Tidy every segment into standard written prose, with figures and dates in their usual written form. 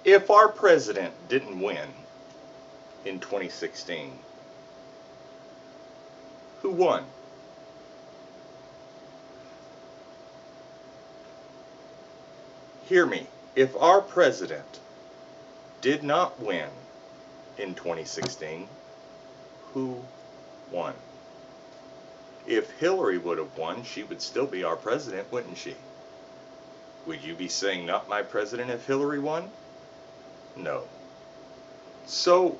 If our president didn't win in 2016, who won? Hear me. If our president did not win in 2016, who won? If Hillary would have won, she would still be our president, wouldn't she? Would you be saying not my president if Hillary won? No. So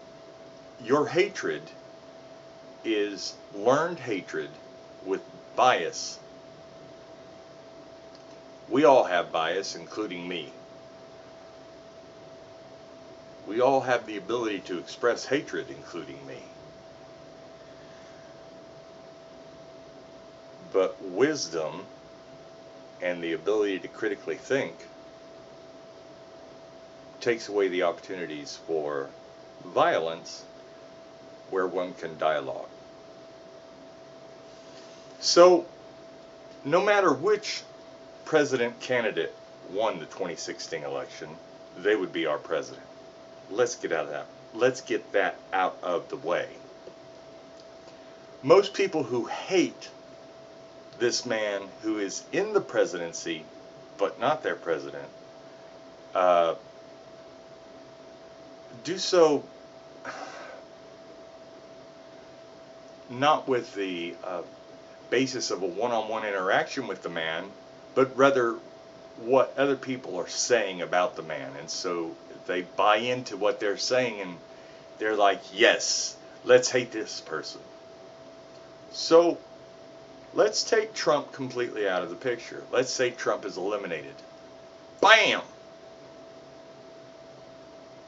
your hatred is learned hatred with bias. We all have bias, including me. We all have the ability to express hatred, including me. But wisdom and the ability to critically think takes away the opportunities for violence where one can dialogue. So, no matter which president candidate won the 2016 election, they would be our president. Let's get that out of the way. Most people who hate this man who is in the presidency but not their president do so not with the basis of a one-on-one interaction with the man, but rather what other people are saying about the man. And so they buy into what they're saying and they're like, yes, let's hate this person. So let's take Trump completely out of the picture. Let's say Trump is eliminated. Bam!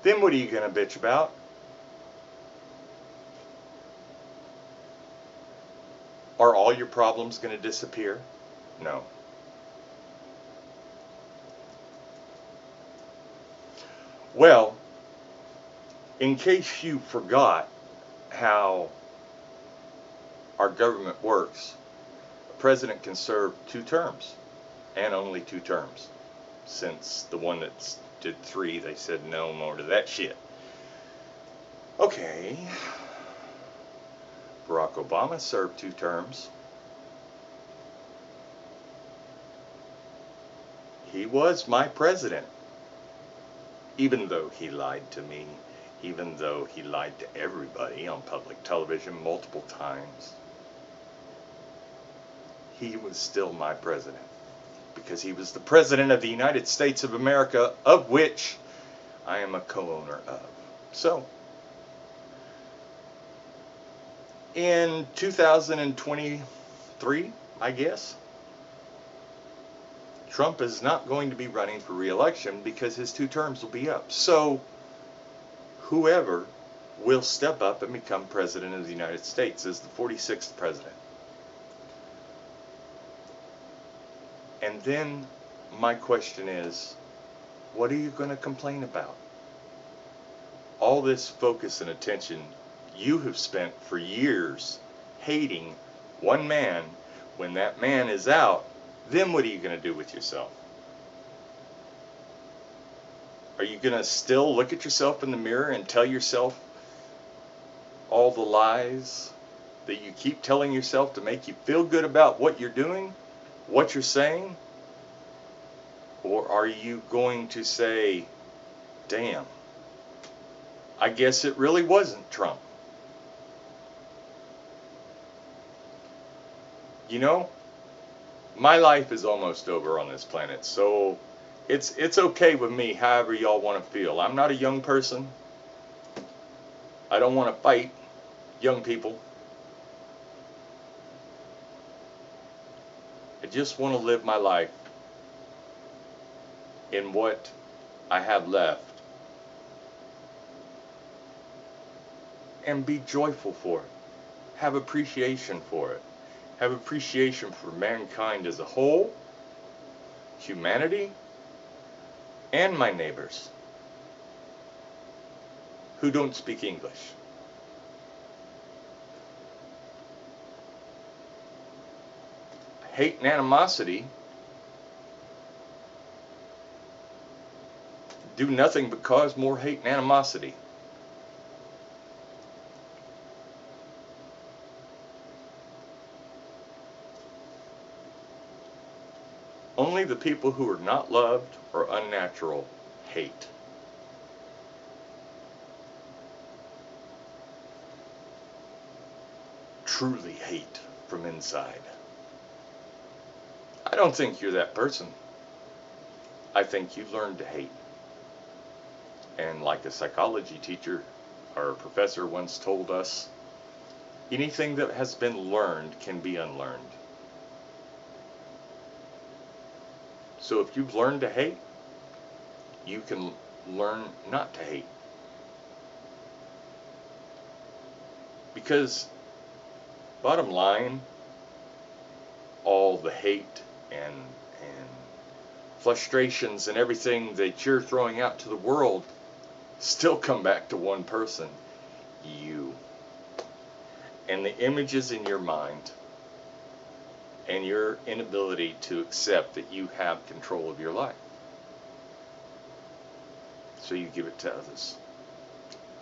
Then what are you going to bitch about? Are all your problems going to disappear? No. Well, in case you forgot how our government works, a president can serve 2 terms, and only 2 terms. Since the one that did 3, they said no more to that shit. Okay. Barack Obama served 2 terms. He was my president. Even though he lied to me, even though he lied to everybody on public television multiple times, he was still my president. Because he was the president of the United States of America, of which I am a co-owner of. So, in 2023, I guess, Trump is not going to be running for re-election because his 2 terms will be up. So, whoever will step up and become president of the United States is the 46th president. And then my question is, what are you going to complain about? All this focus and attention you have spent for years hating one man. When that man is out, then what are you going to do with yourself? Are you going to still look at yourself in the mirror and tell yourself all the lies that you keep telling yourself to make you feel good about what you're doing, what you're saying? Or are you going to say, damn, I guess it really wasn't Trump? You know, my life is almost over on this planet, so it's okay with me however y'all want to feel. I'm not a young person. I don't want to fight young people. I just want to live my life in what I have left and be joyful for it. Have appreciation for it. Have appreciation for mankind as a whole, humanity, and my neighbors who don't speak English. Hate and animosity do nothing but cause more hate and animosity. Only the people who are not loved or unnatural hate. Truly hate from inside. I don't think you're that person. I think you've learned to hate. And like a psychology teacher or a professor once told us, anything that has been learned can be unlearned. So if you've learned to hate, you can learn not to hate. Because, bottom line, all the hate and frustrations and everything that you're throwing out to the world still come back to one person, you. And the images in your mind and your inability to accept that you have control of your life. So you give it to others,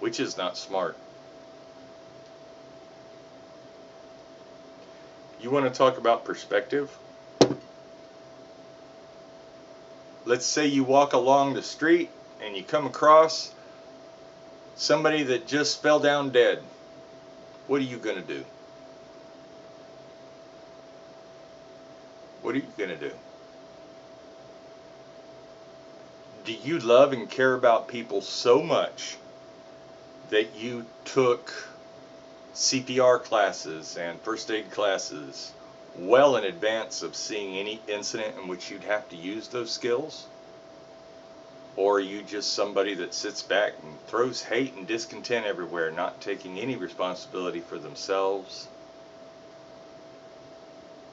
which is not smart. You want to talk about perspective? Let's say you walk along the street and you come across somebody that just fell down dead. What are you going to do? What are you going to do? Do you love and care about people so much that you took CPR classes and first aid classes well in advance of seeing any incident in which you'd have to use those skills? Or are you just somebody that sits back and throws hate and discontent everywhere, not taking any responsibility for themselves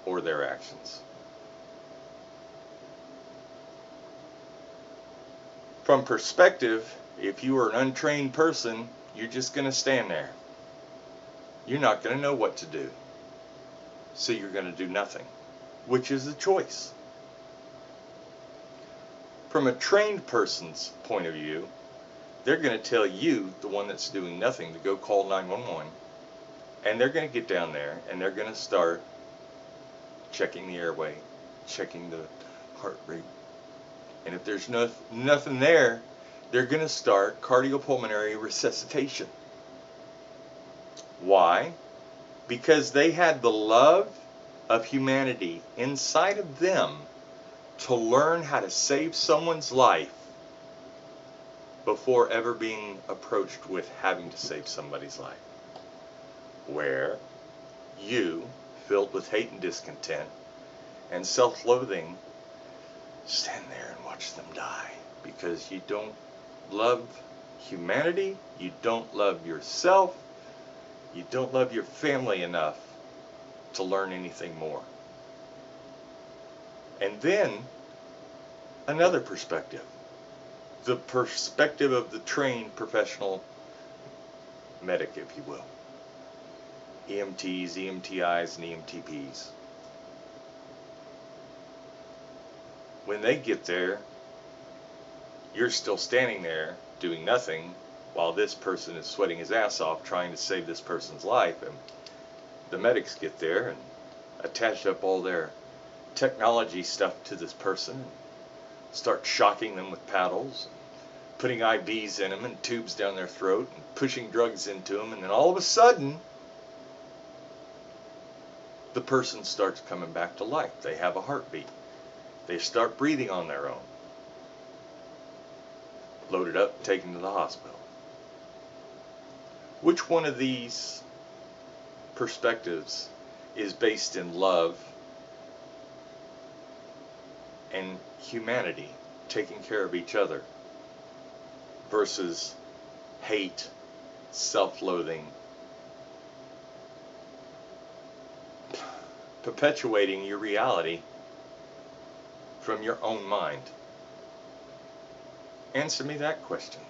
or their actions? From perspective, if you are an untrained person, you're just going to stand there. You're not going to know what to do. So you're going to do nothing, which is a choice. From a trained person's point of view, they're going to tell you, the one that's doing nothing, to go call 911. And they're going to get down there and they're going to start checking the airway, checking the heart rate. And if there's nothing there, they're going to start cardiopulmonary resuscitation. Why? Because they had the love of humanity inside of them to learn how to save someone's life before ever being approached with having to save somebody's life. Where you, filled with hate and discontent and self-loathing, stand there and watch them die because you don't love humanity, you don't love yourself, you don't love your family enough to learn anything more. And then another perspective, the perspective of the trained professional medic, if you will. EMTs, EMTIs, and EMTPs. When they get there, you're still standing there doing nothing while this person is sweating his ass off trying to save this person's life. And the medics get there and attach up all their technology stuff to this person and start shocking them with paddles, putting IVs in them and tubes down their throat and pushing drugs into them. And then all of a sudden, the person starts coming back to life. They have a heartbeat. They start breathing on their own. Loaded up, taken to the hospital. Which one of these perspectives is based in love and humanity, taking care of each other, versus hate, self-loathing, perpetuating your reality from your own mind? Answer me that question.